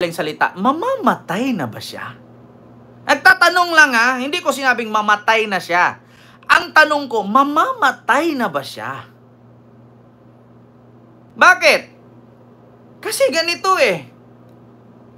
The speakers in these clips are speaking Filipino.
madaling salita, mamamatay na ba siya? Nagtatanong lang hindi ko sinabing mamatay na siya. Ang tanong ko, mamamatay na ba siya? Bakit? Kasi ganito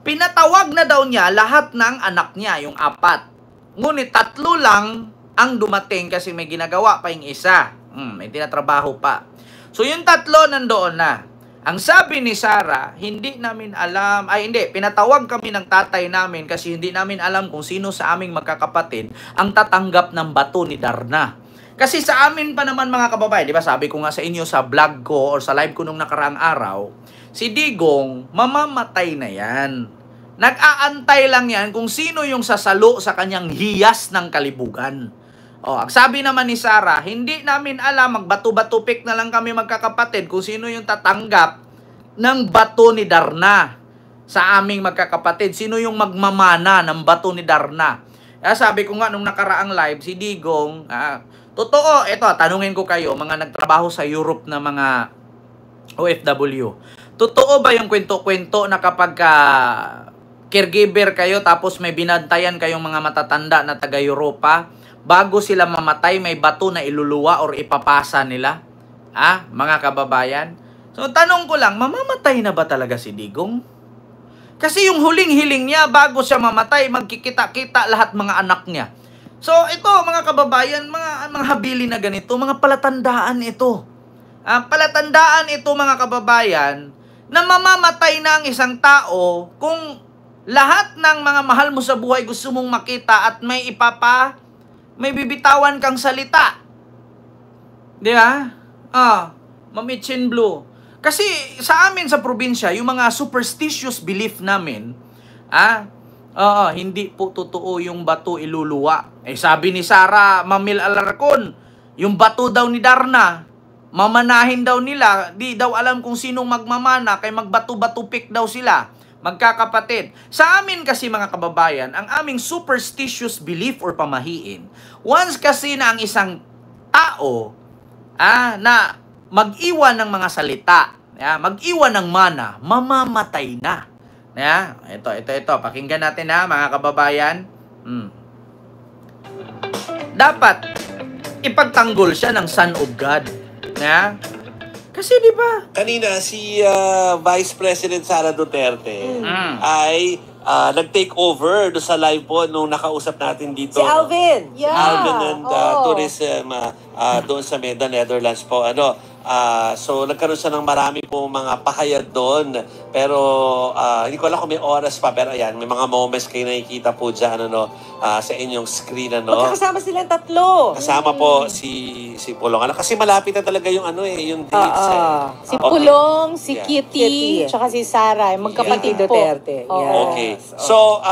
pinatawag na daw niya lahat ng anak niya, yung 4. Ngunit 3 lang ang dumating kasi may ginagawa pa yung isa. May tinatrabaho pa. So yung 3 nandoon na. Ang sabi ni Sarah, hindi namin alam, pinatawag kami ng tatay namin kasi hindi namin alam kung sino sa aming magkakapatid ang tatanggap ng bato ni Darna. Kasi sa amin pa naman mga kababayan, di ba sabi ko nga sa inyo sa vlog ko or sa live ko nung nakaraang araw, si Digong, mamamatay na yan. Nag-aantay lang yan kung sino yung sasalo sa kanyang hiyas ng kalibugan. Ang sabi naman ni Sarah, hindi namin alam, magbato-bato pick na lang kami magkakapatid kung sino yung tatanggap ng bato ni Darna sa aming magkakapatid. Sino yung magmamana ng bato ni Darna. Kaya sabi ko nga nung nakaraang live, si Digong, totoo, tanungin ko kayo, mga nagtrabaho sa Europe na mga OFW. Totoo ba yung kwento-kwento na kapag caregiver kayo tapos may binantayan kayong mga matatanda na taga-Europa, bago sila mamatay, may bato na iluluwa or ipapasa nila? Mga kababayan? So, tanong ko lang, mamamatay na ba talaga si Digong? Kasi yung huling-hiling niya, bago siya mamatay, magkikita-kita lahat mga anak niya. So, ito, mga kababayan, mga habili na ganito, mga palatandaan ito. Palatandaan ito, mga kababayan, na mamamatay na ang isang tao kung lahat ng mga mahal mo sa buhay gusto mong makita at may bibitawan kang salita. Di ba? Ma'am Itchin Blue. Kasi sa amin sa probinsya, yung mga superstitious belief namin, hindi po totoo yung bato iluluwa. Sabi ni Sarah Mamil Alarcon, yung bato daw ni Darna, mamanahin daw nila, di daw alam kung sinong magmamana, kay magbato-bato pick daw sila. Magkakapatid. Sa amin kasi mga kababayan, ang aming superstitious belief or pamahiin, once kasi na ang isang tao na mag-iwan ng mga salita, mag-iwan ng mana, mamamatay na. Ito. Pakinggan natin mga kababayan. Dapat ipagtanggol siya ng Son of God. Kasi di ba? Kanina si Vice President Sara Duterte ay nag-take over do sa live po nung nakausap natin dito. Si Alvin. Yeah. Alvin and Tourism doon sa Netherlands po. So nagkaroon siya ng marami pong mga pahayag doon. Pero hindi ko alam kung may oras pa. Pero ayan, may mga moments kayo nakikita po dyan sa inyong screen. Magkakasama silang 3. Kasama po si Pulong. Kasi malapit na talaga yung yung dates. Si Pulong, si Kitty, tsaka si Sarah, magkapatid po. Duterte. Okay. So,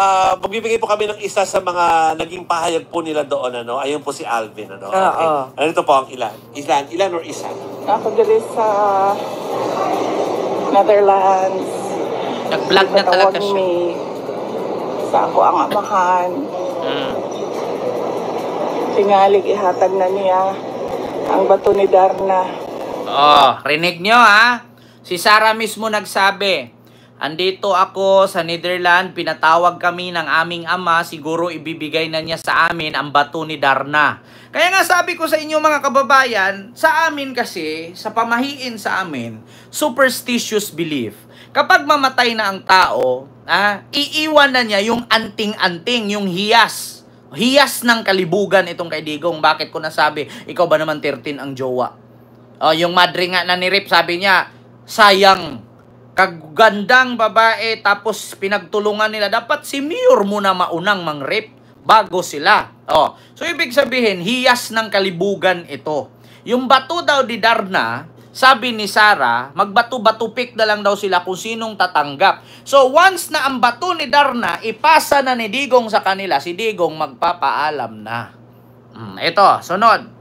magbibigay po kami ng isa sa mga naging pahayag po nila doon. Ayun po si Alvin. Okay. Ito po ang ilan. Ilan or isa? Ako dali sa Netherlands. Nag-vlog na talaga siya. Sa ako ang amahan. Tingalig ihatag na niya ang bato ni Darna. Rinig nyo Si Sarah mismo nagsabi, andito ako sa Netherlands, pinatawag kami ng aming ama, siguro ibibigay na niya sa amin ang bato ni Darna. Kaya nga sabi ko sa inyo mga kababayan, sa amin kasi, sa pamahiin sa amin, superstitious belief. Kapag mamatay na ang tao, iiwan na niya yung anting-anting, yung hiyas. Hiyas ng kalibugan itong kay Digong. Bakit ko nasabi, ikaw ba naman 13 ang jowa? Yung madre nga na ni Rip, sabi niya, sayang, kagandang babae, tapos pinagtulungan nila. Dapat si Mayor muna maunang mang-rape bago sila. So, ibig sabihin, hiyas ng kalibugan ito. Yung bato daw di Darna, sabi ni Sarah, magbato-bato pick na lang daw sila kung sinong tatanggap. So, once na ang bato ni Darna, ipasa na ni Digong sa kanila, si Digong magpapaalam na. Ito, sunod.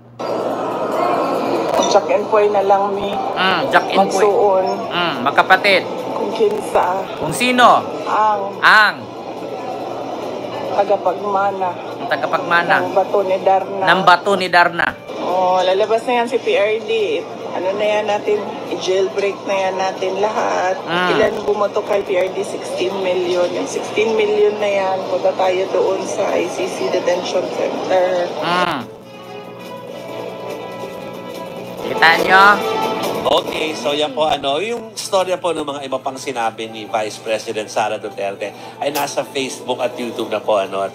Jack and Poy na lang mi. Jack and Poy. Magsuon. Magkapatid. Kung kinsa. Kung sino? Ang tagapagmana. Ang tagapagmana. Ng bato ni Darna. Ng bato ni Darna. Lalabas na yan si PRD. Ano na yan natin? I-jailbreak na yan natin lahat. Ilan bumoto kay PRD? 16 million. Yung 16 million na yan, punta tayo doon sa ICC Detention Center. Kita nyo? Okay, so yan po yung storya po ng mga iba pang sinabi ni Vice President Sara Duterte ay nasa Facebook at YouTube na po at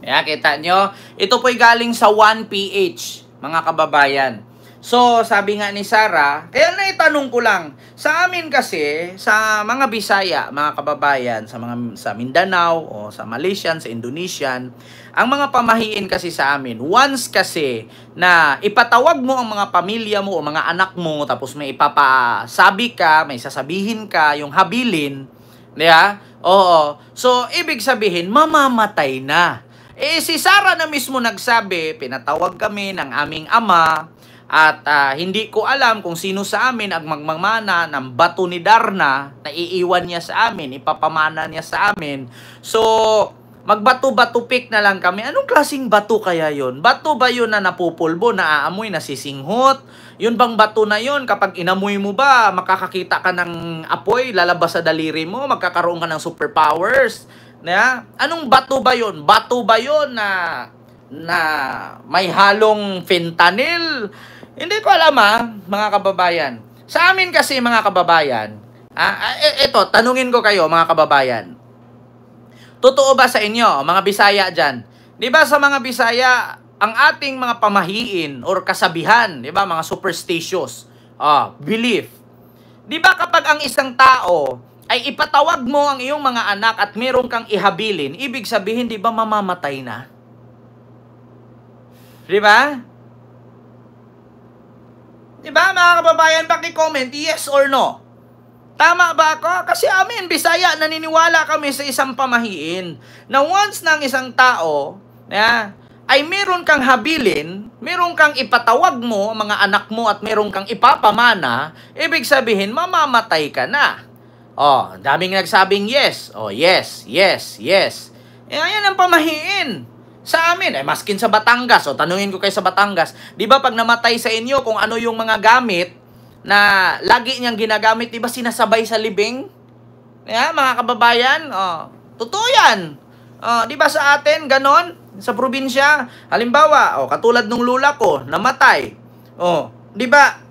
Yeah, kita nyo? Ito po'y galing sa 1PH, mga kababayan. So, sabi nga ni Sara, kaya naitanong ko lang, sa amin kasi, sa mga Bisaya, mga kababayan, sa Mindanao, o sa Malaysian, sa Indonesian, ang mga pamahiin kasi sa amin, once kasi na ipatawag mo ang mga pamilya mo o mga anak mo, tapos may ipapasabi ka, may sasabihin ka, yung habilin, diba? Oo. So, ibig sabihin, mamamatay na. Si Sara na mismo nagsabi, pinatawag kami ng aming ama, at hindi ko alam kung sino sa amin ang magmamana ng bato ni Darna na iiwan niya sa amin, ipapamana niya sa amin. So, magbato-bato pick na lang kami. Anong klaseng bato kaya yon? Bato ba yun na napupulbo, naaamoy, nasisinghot? Yun bang bato na yun, kapag inamoy mo ba, makakakita ka ng apoy, lalabas sa daliri mo, magkakaroon ka ng superpowers? Anong bato ba yun? Bato ba yun na may halong fentanyl? Hindi ko alam mga kababayan. Sa amin kasi mga kababayan, ito, tanungin ko kayo mga kababayan. Totoo ba sa inyo, mga Bisaya dyan? Di ba sa mga Bisaya, ang ating mga pamahiin or kasabihan, di ba, mga superstitious, belief. Di ba kapag ang isang tao ay ipatawag mo ang iyong mga anak at meron kang ihabilin, ibig sabihin, di ba, mamamatay na? Di ba? Di ba, mga kababayan, paki-comment, yes or no? Tama ba ako? Kasi amin, Bisaya, naniniwala kami sa isang pamahiin na once ng isang tao ay meron kang habilin, meron kang ipatawag mo, mga anak mo, at meron kang ipapamana, ibig sabihin, mamamatay ka na. Daming nagsabing yes. Yes, yes, yes. Ayan ang pamahiin. Sa amin, maskin sa Batangas, tanungin ko kayo sa Batangas, di ba pag namatay sa inyo kung ano yung mga gamit na lagi niyang ginagamit, di ba sinasabay sa libing? Mga kababayan, totoo yan. Di ba sa atin, ganon? Sa probinsya, halimbawa, katulad nung lula ko, namatay. Di ba,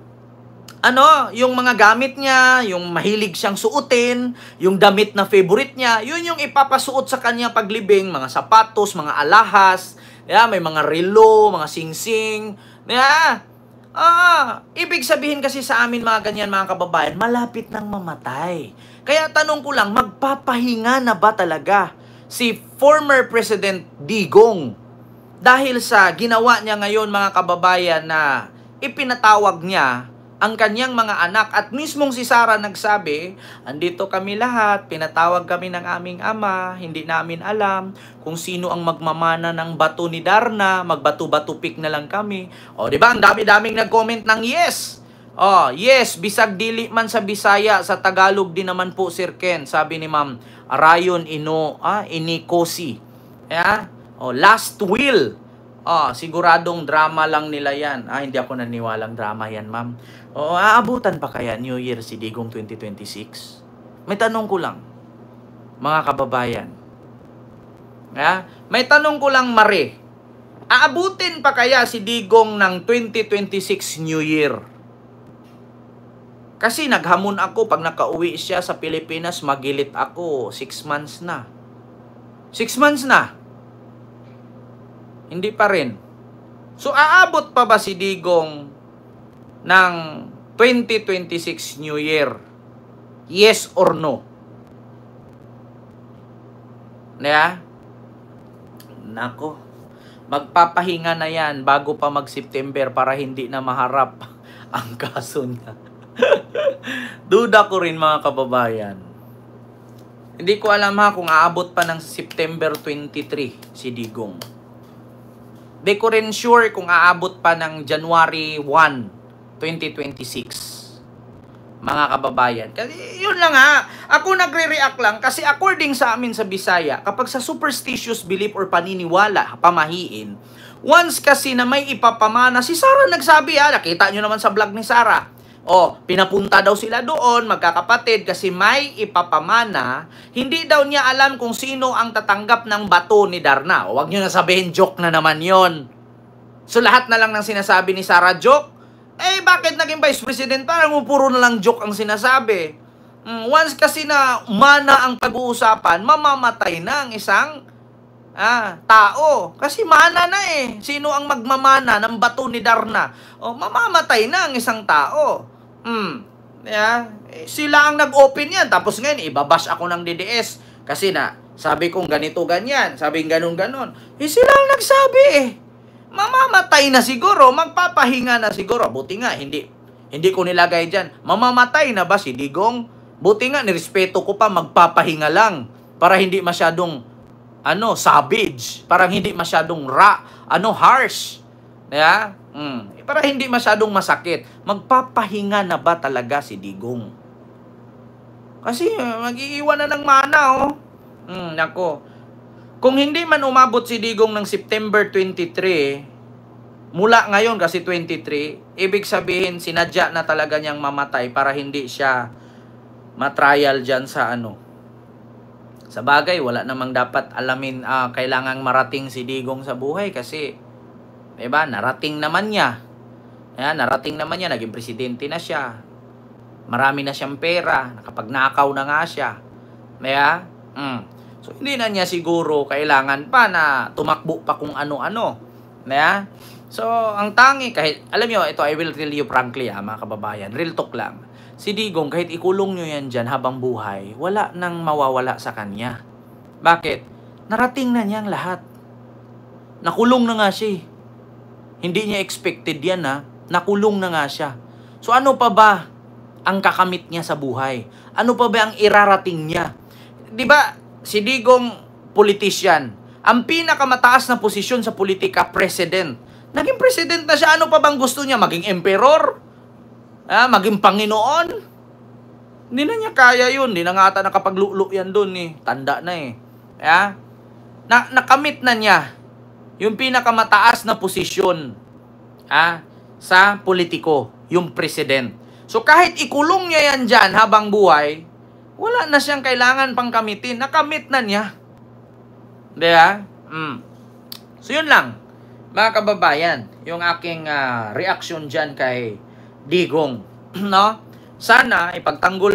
yung mga gamit niya, yung mahilig siyang suotin, yung damit na favorite niya, yun yung ipapasuot sa kanya paglibing, mga sapatos, mga alahas, may mga relo, mga singsing, ibig sabihin kasi sa amin mga ganyan mga kababayan, malapit nang mamatay. Kaya tanong ko lang, magpapahinga na ba talaga si former President Digong dahil sa ginawa niya ngayon mga kababayan na ipinatawag niya ang kanyang mga anak, at mismong si Sara nagsabi, andito kami lahat, pinatawag kami ng aming ama, hindi namin alam kung sino ang magmamana ng bato ni Darna, magbato-bato pick na lang kami. Di ba? Ang dami-daming nag-comment ng yes. Yes, bisag dili man sa Bisaya, sa Tagalog din naman po, Sir Ken, sabi ni Ma'am Arayon Inikosi. Last will. Siguradong drama lang nila yan. Hindi ako naniwalang drama yan, ma'am. Aabutan pa kaya New Year si Digong 2026? May tanong ko lang, mga kababayan. May tanong ko lang, Mare. Aabutin pa kaya si Digong ng 2026 New Year? Kasi naghamon ako, pag nakauwi siya sa Pilipinas, magilit ako. 6 months na. 6 months na. Hindi pa rin. So, aabot pa ba si Digong ng 2026 New Year? Yes or no? Nako. Magpapahinga na yan bago pa mag-September para hindi na maharap ang kaso niya. Duda ko rin mga kababayan. Hindi ko alam kung aabot pa ng September 23 si Digong. Di ko rin sure kung aabot pa ng January 1, 2026. Mga kababayan. Kasi yun lang ako nagre-react lang kasi according sa amin sa Bisaya, kapag sa superstitious belief or paniniwala, pamahiin, once kasi na may ipapamana, si Sara nagsabi nakita nyo naman sa vlog ni Sara, O, pinapunta daw sila doon, magkakapatid, kasi may ipapamana. Hindi daw niya alam kung sino ang tatanggap ng bato ni Darna. O, wag nyo na sabihin, joke na naman yon. So, lahat na lang ng sinasabi ni Sara, joke? Eh, bakit naging Vice President? Parang puro na lang joke ang sinasabi. Once kasi na mana ang pag-uusapan, mamamatay na ang isang tao. Kasi mana na eh. Sino ang magmamana ng bato ni Darna? O, mamamatay na ang isang tao. Sila ang nag-open yan. Tapos ngayon, ibabash ako ng DDS. Kasi na, sabi kong ganito, ganyan. Sabi ganun. Sila ang nagsabi eh. Mamamatay na siguro. Magpapahinga na siguro. Buti nga, hindi ko nilagay dyan. Mamamatay na ba si Digong? Buti nga, nirespeto ko pa, magpapahinga lang. Para hindi masyadong, savage. Parang hindi masyadong harsh. Para hindi masyadong masakit. Magpapahinga na ba talaga si Digong? Kasi mag-iiwan na ng mana, oh. Nako. Kung hindi man umabot si Digong ng September 23, mula ngayon kasi 23, ibig sabihin sinadya na talaga niyang mamatay para hindi siya matrial dyan sa Sa bagay, wala namang dapat alamin, kailangang marating si Digong sa buhay kasi, diba, narating naman niya. Narating naman niya, naging presidente na siya. Marami na siyang pera, nakapagnakaw na nga siya. So, hindi na niya siguro kailangan pa na tumakbo pa kung ano-ano. So, ang tangi, kahit, alam niyo, ito, I will tell you frankly, mga kababayan, real talk lang. Si Digong, kahit ikulong nyo yan dyan habang buhay, wala nang mawawala sa kanya. Bakit? Narating na niyang lahat. Nakulong na nga siya. Hindi niya expected yan, Nakulong na nga siya. So ano pa ba ang kakamit niya sa buhay? Ano pa ba ang irarating niya? 'Di ba, si Digong, politician. Ang pinakamataas na posisyon sa politika, president. Naging president na siya, ano pa bang gusto niya? Maging emperor? Maging Panginoon? Hindi na niya kaya yun. Hindi na nga ata nakapaglulo yan dun eh. Tanda na eh. Nakamit na niya yung pinakamataas na posisyon sa politiko, yung president. So kahit ikulong niya yan dyan habang buhay, wala na siyang kailangan pang kamitin. Nakamit na niya. Diba? So yun lang, mga kababayan, yung aking reaction dyan kay Digong. Sana ipagtanggol